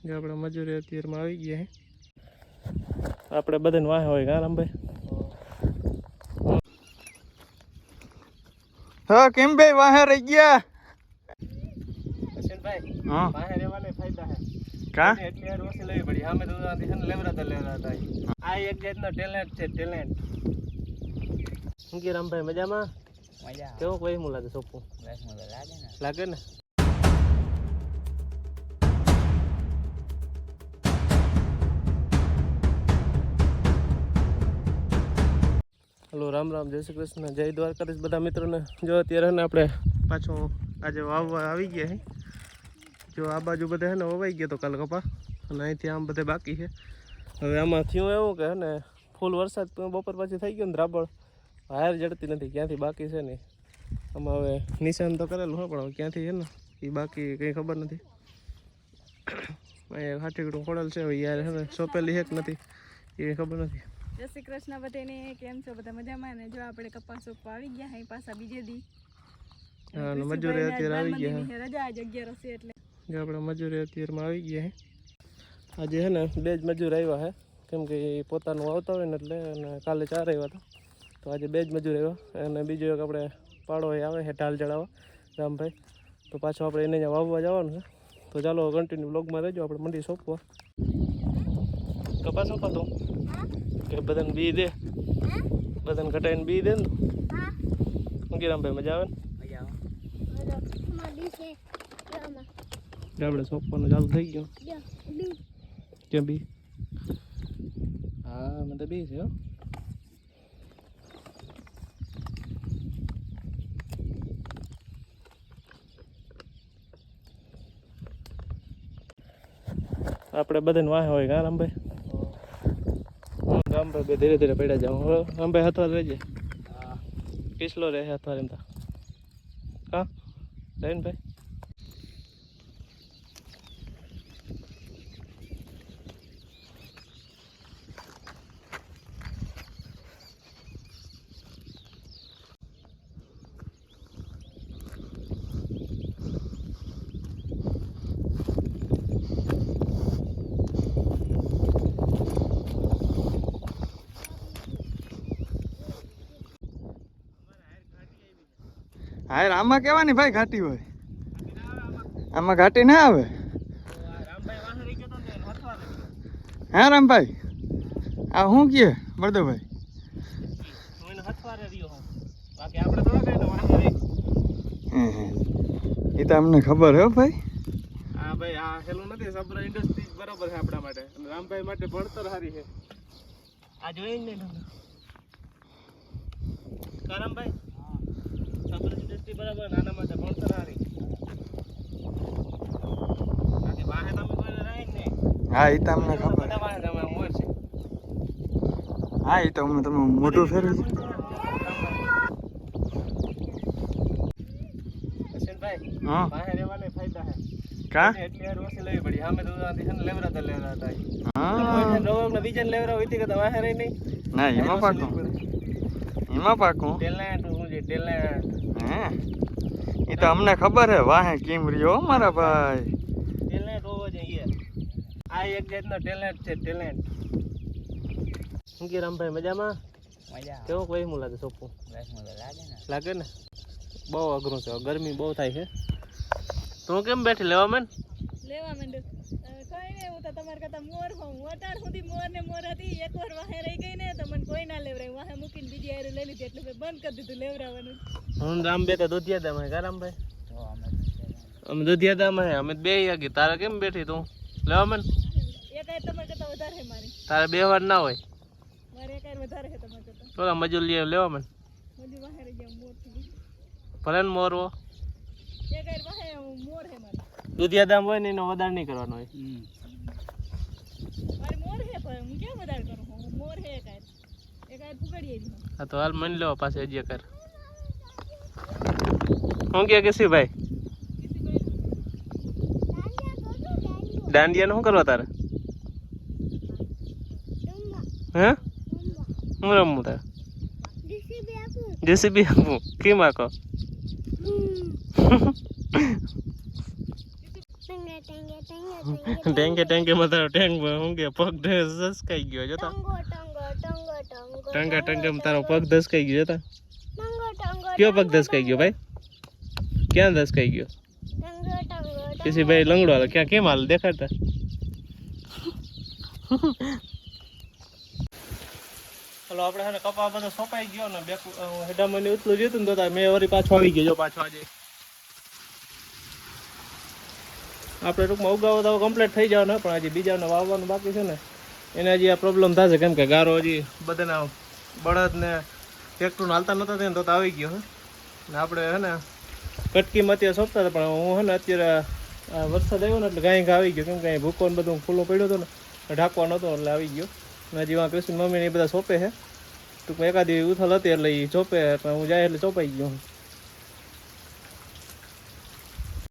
જે આપણે મજૂરી અત્યારમાં આવી ગયા આપણે બધાને વાહ હોય કા રામભાઈ હા કેમ ભાઈ વાહે રહી ગયા ભાઈ હા વાહે રહેવાને ફાયદા હે કા એટલી યાર ઓછી લેવી પડી સામે તો આથી છે ને લેવરાતા આ એક જાતનો ટેલેન્ટ છે ટેલેન્ટ શું કે રામભાઈ મજામાં મજા કેવો કોઈ હું લાગે સોપું લાગે ને હલો રામ રામ જય શ્રી કૃષ્ણ જય દ્વારકાધીશ બધા મિત્રોને જો અત્યારે ને આપણે પાછો આજે વાવવા આવી ગયા છે જો આ બાજુ બધા છે ને વવાઈ ગયા તો કાલ કપા અને અહીંથી આમ બધે બાકી છે હવે આમાં થયું એવું કે ને ફૂલ વરસાદ બપોર પછી થઈ ગયો ને રાબળ હાર જડતી નથી ક્યાંથી બાકી છે ને આમાં હવે નિશાન તો કરેલું હોય પણ હવે ક્યાંથી છે ને એ બાકી કંઈ ખબર નથી અહીંયા હાટીકડું ખોડેલ છે હવે યાર છે ને સોંપેલી છે કે નથી એ ખબર નથી જય શ્રી કૃષ્ણ બધાને કેમ છો બધા મજામાં ને જો આપણે કપાસ રોપવા આવી ગયા અહીં પાછા બીજે દી હા મજૂરી અત્યારે આવી ગયા રજા આજ 11 છે એટલે જો આપણે મજૂરી અત્યારમાં આવી ગયા આજે છે ને 2 જ મજૂર આવ્યા છે કેમ કે એ પોતાનું આવતા હોય ને એટલે અને કાલે 4 આવ્યા હતા તો આજે 2 જ મજૂર આવ્યા અને બીજો એક આપણે પાડો આવે છે ઢાલ ચડાવવા રામભાઈ તો પાછો આપણે એને ત્યાં વાવવા જવાનું છે તો ચાલો કન્ટિન્યુ બ્લોગમાં રહેજો આપણે મંડી સોંપવા કપાસ સોંપા તો કે બધાને બી દે બધાને ઘટાઈને બી દે ને શું કે રામભાઈ મજા આવે ને આપણે સોંપવાનું ચાલુ થઈ ગયું ક્યાં બી હા મને તો બી છે હો આપણે બધાને વાહ હોય કા રામભાઈ રામભાઈ બે ધીરે ધીરે પડ્યા જાવ રામભાઈ હથવાર રહેજે કિસલો રહે હથવાર એમ હા રહે ને ભાઈ હા આમાં કેવાની ભાઈ ઘાટી હોય આમાં ઘાટી ના આવે હા રામભાઈ આ શું કહે બળદેવભાઈ એ તો અમને ખબર હે ભાઈ હા ભાઈ આ હેલું નથી સબરા ઇન્ડસ્ટ્રીઝ બરાબર છે આપણા માટે રામભાઈ માટે ભણતર સારી છે આ જોઈ ને રામભાઈ સબરા ઇન્ડસ્ટ્રી બરાબર નાના માટે ભણતર સારી આથી વાહે તમે કોઈ રહી ને હા એ તો અમને ખબર બધા વાહે તમે મોર છે હા એ તો અમને તમે મોટું ફેરવી હા વાહે રહેવાને ફાયદા છે કા એટલી યાર ઓછી લેવી પડી સામે તો આથી છે ને લેવરાતા હા રોગ ને બીજાને લેવરા હોય કે વાહે રહી નહીં ના એમાં પાકું ટેલેન્ટ હું જે ટેલેન્ટ હે એ તો અમને ખબર હે વાહે કેમ રહ્યો મારા ભાઈ ટેલેન્ટ હોવો જોઈએ આ એક જાતનો ટેલેન્ટ છે ટેલેન્ટ શું કે રામભાઈ મજામાં મજા કેવો કોઈ હું લાગે સોપું લાગે ને બહુ અઘરું છે ગરમી બહુ થાય છે તું કેમ બેઠી લેવા મન લેવા માંડો કોઈ ને હું તો તમાર કરતા મોર હોઉં અટાણ સુધી મોર ને મોર હતી એકવાર વાહે રહી ગઈ ને તો મને કોઈ ના લેવરાય વાહે મૂકીને બીજી આરે લઈ લીધી એટલે મેં બંધ કરી દીધું લેવરાવાનું હું રામ બે તો દુધિયા દામ હે કા રામભાઈ અમે દુધિયા દામ હે અમે બે આગી તારે કેમ બેઠી તું લેવા મન એક આર તમાર કરતા વધારે છે મારી તારે બે વાર ના હોય મારે એક આર વધારે છે તમાર કરતા થોડા મજૂર લઈ લેવા મન મજૂર વાહે રહી ગયા મોર થી ભલે ને મોરવો એક આર વાહે મોર છે મારી દુધિયા દામ હોય ને એનો વધારે નહીં કરવાનો હોય મારી મોર હે પણ હું કેમ વધારે કરું હું મોર હે એક આર પુગાડી આવી હા તો હાલ મન લેવા પાસે હજી કર હું કે કેસી ભાઈ દાંડિયા નું શું કરવા તારે હે હું રમવું તારે જેસીબી આપું કેમ આખો ટેંગે ટેંગેમાં તારો ટેંગ શું કે પગ ધસકાઈ ગયો જોતા ટંગા ટંગામાં તારો પગ ધસકાઈ ગયો જોતા કયો પગ ધસકાઈ ગયો ભાઈ ક્યાં ધસકાઈ ગયો પછી ભાઈ લંગડો હાલ ક્યાં કેમ હાલ દેખાડતા હલો આપણે હે ને કપા બધો સોંપાઈ ગયો ને બે હેડામાં ઉતલું જોતું ને તો મેં વળી પાછો આવી ગયો પાછો આજે આપણે ટૂંકમાં ઉગાવો તો કમ્પ્લીટ થઈ જવાનો પણ હજી બીજાને વાવવાનું બાકી છે ને એને હજી આ પ્રોબ્લેમ થશે કેમ કે ગારો હજી બધાના બળદ ને ટ્રેક્ટર હાલતા નહોતા થયા તો આવી ગયો ને આપણે હે ને કટકીમાં અત્યારે સોંપતા હતા પણ હું હે ને અત્યારે વરસાદ આવ્યો ને એટલે ગાય આવી ગયો કેમ કે ભૂકો ને બધું ખુલ્લો પડ્યો હતો ને ઢાંકવા નહોતો એટલે આવી ગયો ને હજી વાં કૃષ્ણ મમ્મીને એ બધા સોંપે છે ટૂંકમાં એકાદી ઉથલ હતી એટલે એ ચોપે એટલે હું જાય એટલે ચોપાઈ ગયો